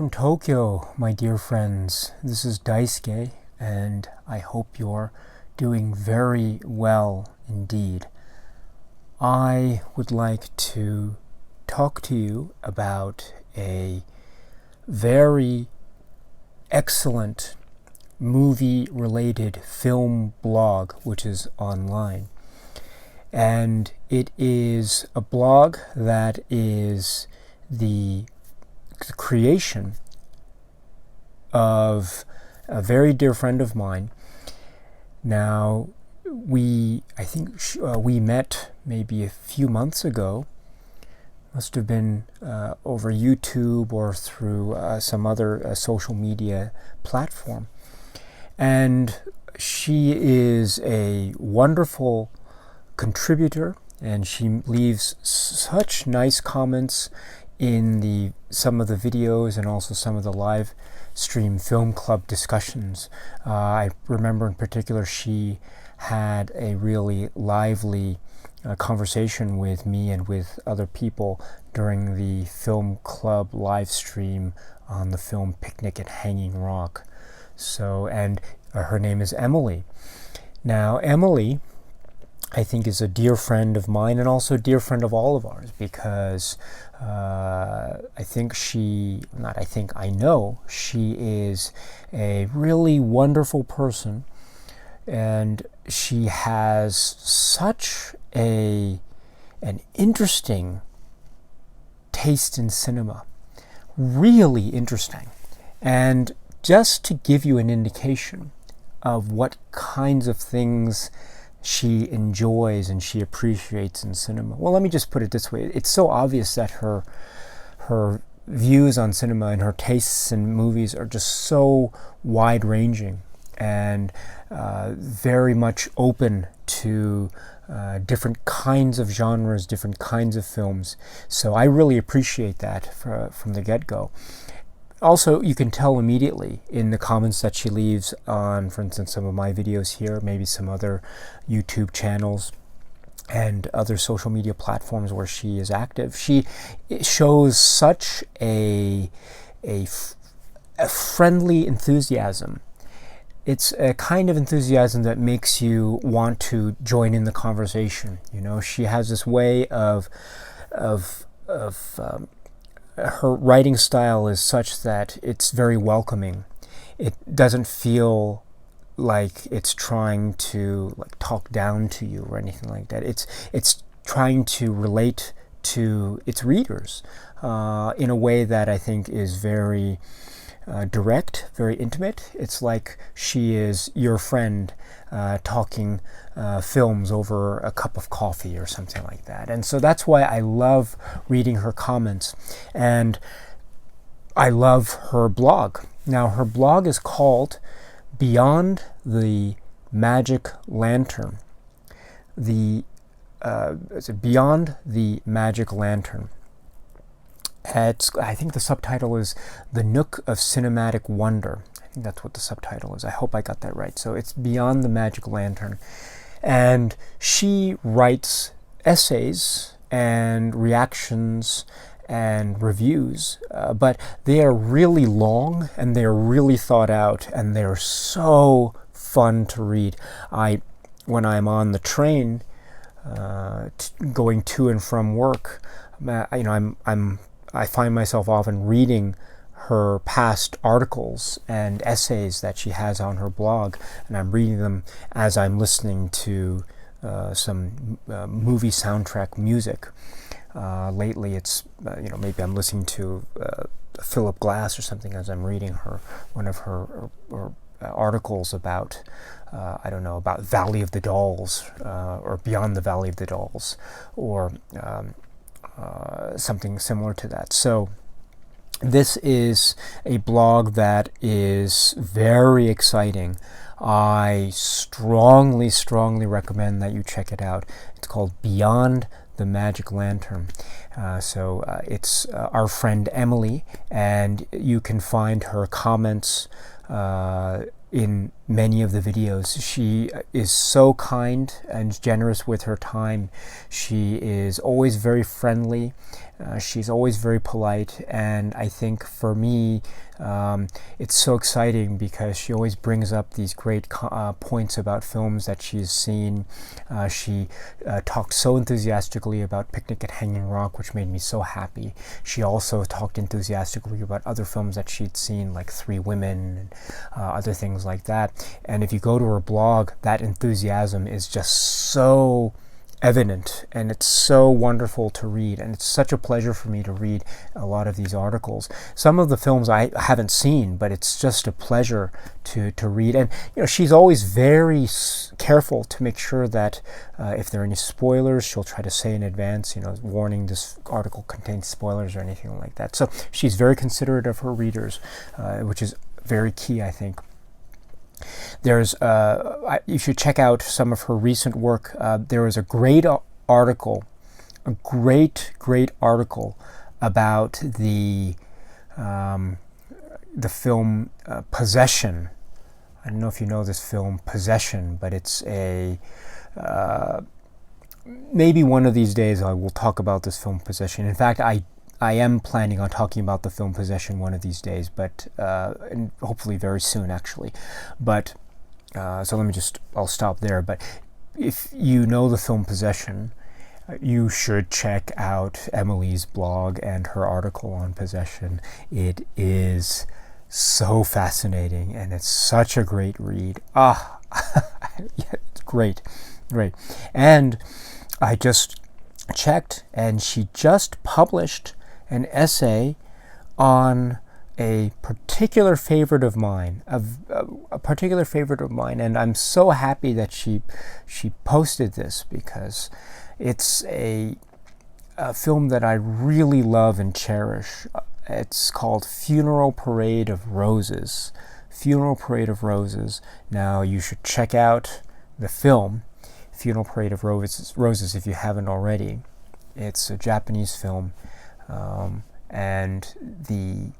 from Tokyo, my dear friends. This is Daisuke, and I hope you're doing very well indeed. I would like to talk to you about a very excellent movie-related film blog, which is online. And it is a blog that is the creation of a very dear friend of mine. Now, we met maybe a few months ago. Must have been over YouTube or through some other social media platform. And she is a wonderful contributor, and she leaves such nice comments in some of the videos and also some of the live stream film club discussions. I remember in particular she had a really lively conversation with me and with other people during the film club live stream on the film Picnic at Hanging Rock. And her name is Emily. Now, Emily, I think, is a dear friend of mine and also a dear friend of all of ours, because I know she is a really wonderful person, and she has such an interesting taste in cinema. Really interesting. And just to give you an indication of what kinds of things she enjoys and she appreciates in cinema. Well, let me just put it this way. It's so obvious that her views on cinema and her tastes in movies are just so wide-ranging and very much open to different kinds of genres, different kinds of films. So I really appreciate that from the get-go. Also, you can tell immediately in the comments that she leaves on, for instance, some of my videos here, maybe some other YouTube channels and other social media platforms where she is active. She shows such a friendly enthusiasm. It's a kind of enthusiasm that makes you want to join in the conversation. You know, she has this way of her writing style is such that it's very welcoming. It doesn't feel like it's trying to talk down to you or anything like that. It's trying to relate to its readers in a way that I think is very direct, very intimate. It's like she is your friend talking films over a cup of coffee or something like that. And so that's why I love reading her comments, and I love her blog. Now, her blog is called Beyond the Magic Lantern. Beyond the Magic Lantern. I think the subtitle is The Nook of Cinematic Wonder. I think that's what the subtitle is. I hope I got that right. So it's Beyond the Magic Lantern. And she writes essays and reactions and reviews, but they are really long and they're really thought out and they're so fun to read. When I'm on the train going to and from work, I find myself often reading her past articles and essays that she has on her blog, and I'm reading them as I'm listening to some movie soundtrack music. Lately, it's maybe I'm listening to Philip Glass or something as I'm reading one of her articles about about Valley of the Dolls or Beyond the Valley of the Dolls, or something similar to that. So this is a blog that is very exciting. I strongly recommend that you check it out. It's called Beyond the Magic Lantern. It's our friend Emily, and you can find her comments in many of the videos. She is so kind and generous with her time. She is always very friendly. She's always very polite, and I think for me, it's so exciting because she always brings up these great points about films that she's seen. She talked so enthusiastically about Picnic at Hanging Rock, which made me so happy. She also talked enthusiastically about other films that she'd seen, like Three Women and other things like that. And if you go to her blog, that enthusiasm is just so evident, and it's so wonderful to read, and it's such a pleasure for me to read a lot of these articles. Some of the films I haven't seen, but it's just a pleasure to read. And she's always very careful to make sure that if there are any spoilers, she'll try to say in advance, warning, this article contains spoilers or anything like that. So she's very considerate of her readers, which is very key, I think. There's you should check out some of her recent work. There was a great article, a great article about the film Possession. I don't know if you know this film Possession, but it's a maybe one of these days I will talk about this film Possession. In fact, I am planning on talking about the film Possession one of these days, but and hopefully very soon, actually. But so I'll stop there. But if you know the film Possession, you should check out Emily's blog and her article on Possession. It is so fascinating, and it's such a great read. Yeah, it's great. And I just checked, and she just published an essay on a particular favorite of mine, and I'm so happy that she posted this, because it's a film that I really love and cherish. It's called Funeral Parade of Roses. Funeral Parade of Roses. Now you should check out the film Funeral Parade of Roses if you haven't already. It's a Japanese film. And the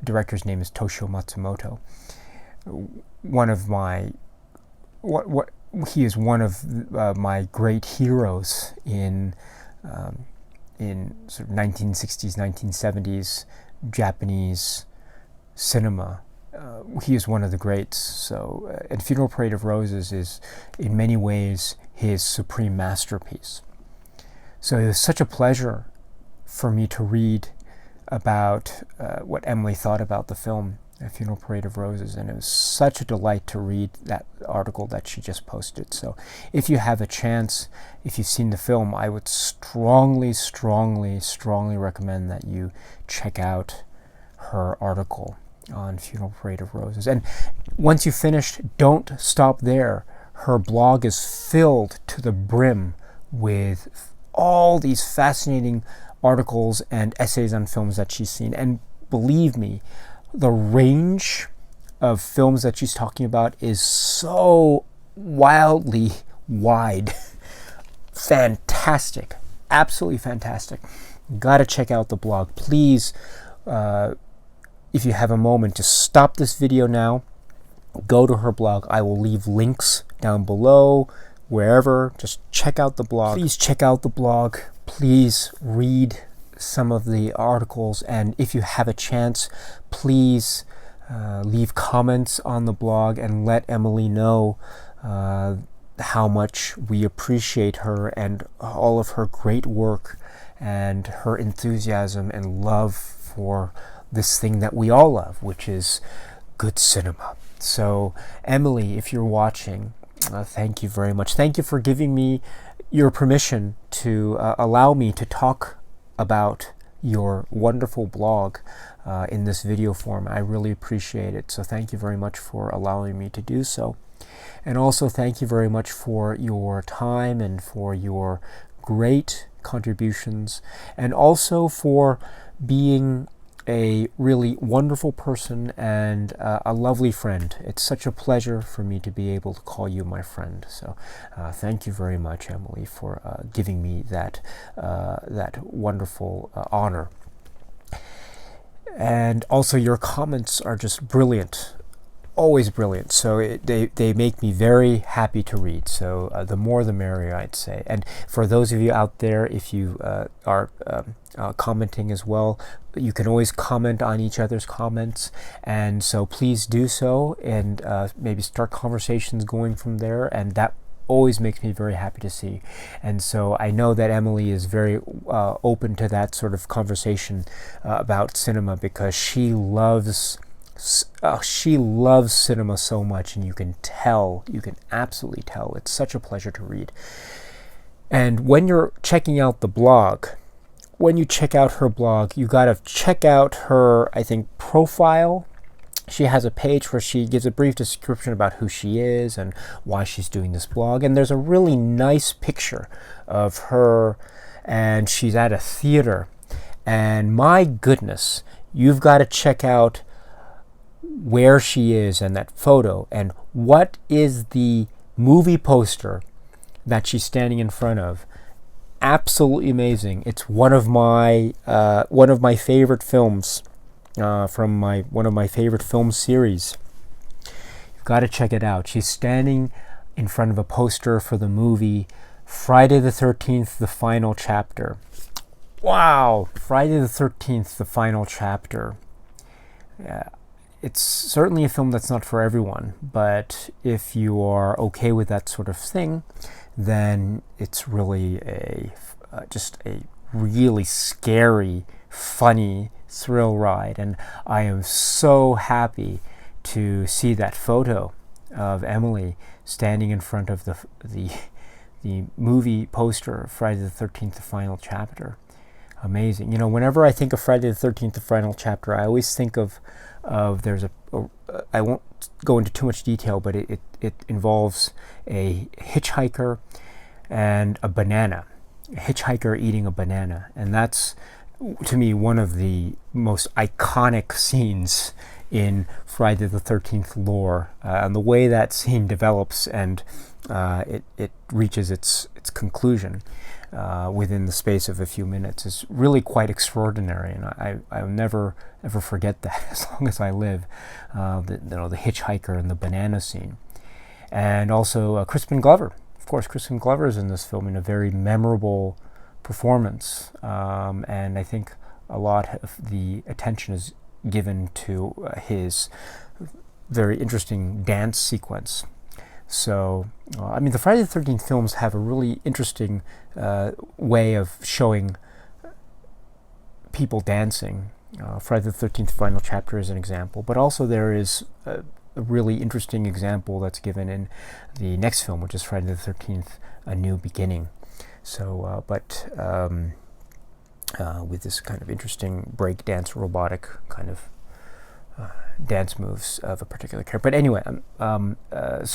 director's name is Toshio Matsumoto. He is one of my great heroes in sort of 1960s, 1970s Japanese cinema. He is one of the greats. So, and Funeral Parade of Roses is, in many ways, his supreme masterpiece. So it was such a pleasure for me to read about what Emily thought about the film Funeral Parade of Roses, and it was such a delight to read that article that she just posted. So if you have a chance, if you've seen the film, I would strongly recommend that you check out her article on Funeral Parade of Roses. And once you've finished, don't stop there. Her blog is filled to the brim with all these fascinating articles and essays on films that she's seen. And believe me, the range of films that she's talking about is so wildly wide. Fantastic. Absolutely fantastic. Gotta check out the blog. Please, if you have a moment, just stop this video now. Go to her blog. I will leave links down below, wherever. Just check out the blog. Please check out the blog. Please read some of the articles, and if you have a chance, please leave comments on the blog and let Emily know how much we appreciate her and all of her great work and her enthusiasm and love for this thing that we all love, which is good cinema. So, Emily, if you're watching, thank you very much. Thank you for giving me your permission to allow me to talk about your wonderful blog in this video form. I really appreciate it. So thank you very much for allowing me to do so. And also thank you very much for your time and for your great contributions, and also for being a really wonderful person and a lovely friend. It's such a pleasure for me to be able to call you my friend. So thank you very much, Emily, for giving me that wonderful honor. And also your comments are just brilliant. always brilliant. So they make me very happy to read. So the more the merrier, I'd say. And for those of you out there, if you are commenting as well, you can always comment on each other's comments, and so please do so, and maybe start conversations going from there, and that always makes me very happy to see. And so I know that Emily is very open to that sort of conversation about cinema, because she loves cinema so much, and you can absolutely tell. It's such a pleasure to read. And when you're checking out the blog, when you check out her blog, you got to check out her, I think, profile. She has a page where she gives a brief description about who she is and why she's doing this blog. And there's a really nice picture of her, and she's at a theater. And my goodness, you've got to check out where she is and that photo. And what is the movie poster that she's standing in front of? Absolutely amazing. It's one of my favorite films. From one of my favorite film series. You've got to check it out. She's standing in front of a poster for the movie Friday the 13th, The Final Chapter. Wow! Friday the 13th, The Final Chapter. It's certainly a film that's not for everyone, but if you are okay with that sort of thing, then it's really just a really scary, funny thrill ride. And I am so happy to see that photo of Emily standing in front of the movie poster of Friday the 13th, The Final Chapter. Amazing. You know, whenever I think of Friday the 13th, The Final Chapter, I always think of there's I won't go into too much detail, but it involves a hitchhiker and a banana. A hitchhiker eating a banana. And that's, to me, one of the most iconic scenes in Friday the 13th lore, and the way that scene develops and it reaches its conclusion within the space of a few minutes is really quite extraordinary, and I'll never ever forget that as long as I live. The hitchhiker and the banana scene, and also Crispin Glover. Of course, Crispin Glover is in this film in a very memorable performance, and I think a lot of the attention is given to his very interesting dance sequence. So, I mean, the Friday the 13th films have a really interesting way of showing people dancing. Friday the 13th Final Chapter is an example, but also there is a really interesting example that's given in the next film, which is Friday the 13th, A New Beginning. So, with this kind of interesting break dance, robotic kind of dance moves of a particular character. But anyway, what was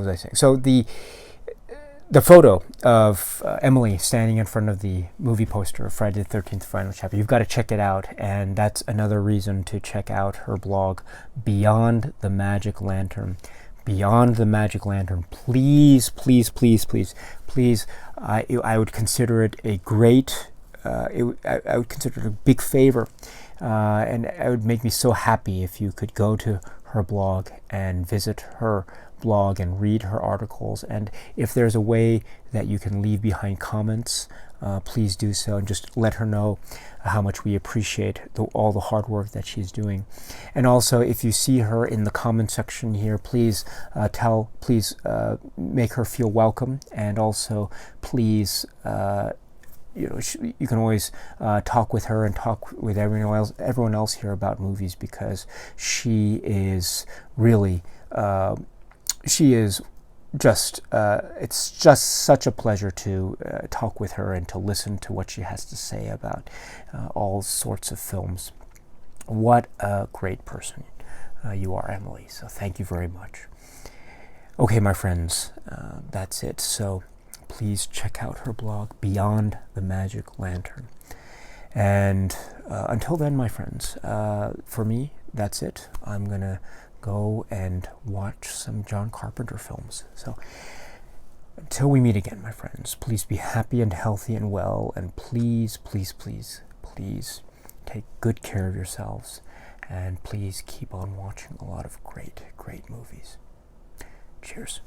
I saying? So the photo of Emily standing in front of the movie poster of Friday the 13th Final Chapter, you've got to check it out, and that's another reason to check out her blog, Beyond the Magic Lantern. Beyond the Magic Lantern. Please, please, please, please, please, I would consider it a great, I would consider it a big favor, and it would make me so happy if you could go to her blog and visit her blog and read her articles. And if there's a way that you can leave behind comments, please do so, and just let her know how much we appreciate all the hard work that she's doing. And also, if you see her in the comment section here, please make her feel welcome, and also please you can always talk with her and talk with everyone else here about movies, because she is really it's just such a pleasure to talk with her and to listen to what she has to say about all sorts of films. What a great person you are, Emily. So thank you very much. Okay, my friends, that's it. So please check out her blog, Beyond the Magic Lantern. And until then, my friends, for me, that's it. I'm going to go and watch some John Carpenter films. So until we meet again, my friends, please be happy and healthy and well, and please, please, please, please take good care of yourselves, And please keep on watching a lot of great, great movies. Cheers.